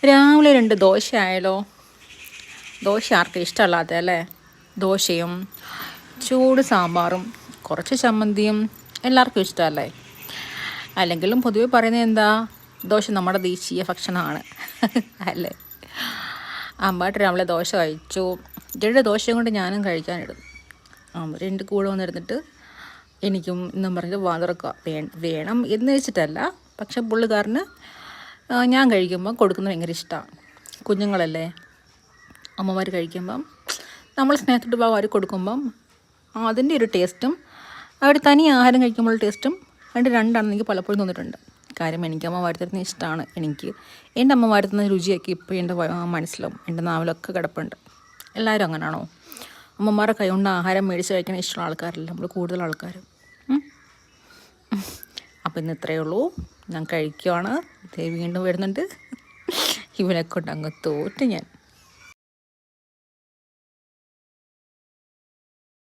രാവിലെ 2 ദോശ ആയാലോ? ദോശ ആർക്കും ഇഷ്ടമല്ലാത്ത അല്ലേ? ദോശയും ചൂട് സാമ്പാറും കുറച്ച് ചമ്മന്തിയും എല്ലാവർക്കും ഇഷ്ടമല്ലേ? അല്ലെങ്കിലും പൊതുവെ പറയുന്നത് എന്താ, ദോശ നമ്മുടെ ദേശീയ ഭക്ഷണമാണ് അല്ലേ? അമ്പാട്ട് രാവിലെ ദോശ കഴിച്ചു. 2 ദോശയും കൊണ്ട് ഞാനും കഴിക്കാനിടും. അവർ എൻ്റെ കൂടെ വന്നിരുന്നിട്ട് എനിക്കും എന്നും പറഞ്ഞ് വാതിറക്കുക വേണം എന്ന് വെച്ചിട്ടല്ല, പക്ഷെ പുള്ളിക്കാരന് ഞാൻ കഴിക്കുമ്പം കൊടുക്കുന്നത് ഭയങ്കര ഇഷ്ടമാണ്. കുഞ്ഞുങ്ങളല്ലേ, അമ്മമാർ കഴിക്കുമ്പം നമ്മൾ സ്നേഹത്തോട്ട് അവർ കൊടുക്കുമ്പം അതിൻ്റെ ഒരു ടേസ്റ്റും അവർ തനി ആഹാരം കഴിക്കുമ്പോൾ ടേസ്റ്റും രണ്ടാണെന്ന് എനിക്ക് പലപ്പോഴും തോന്നിയിട്ടുണ്ട്. കാര്യം എനിക്ക് അമ്മ വാരിത്തരുന്ന ഇഷ്ടമാണ്. എനിക്ക് എൻ്റെ അമ്മ വാരിത്തരുന്ന രുചിയൊക്കെ ഇപ്പോൾ എൻ്റെ മനസ്സിലും എൻ്റെ നാവിലൊക്കെ കിടപ്പുണ്ട്. എല്ലാവരും അങ്ങനെയാണോ? അമ്മമാരുടെ കൈ കൊണ്ട് ആഹാരം മേടിച്ച് കഴിക്കാൻ ഇഷ്ടമുള്ള ആൾക്കാരല്ല നമ്മൾ കൂടുതൽ ആൾക്കാരും. അപ്പം ഇന്ന് ഇത്രയേ ഉള്ളൂ. ഞാൻ കഴിക്കുവാണ്. വീണ്ടും വരുന്നുണ്ട്. ഇവനെ കൊണ്ട് അങ്ങ് തോറ്റ് ഞാൻ.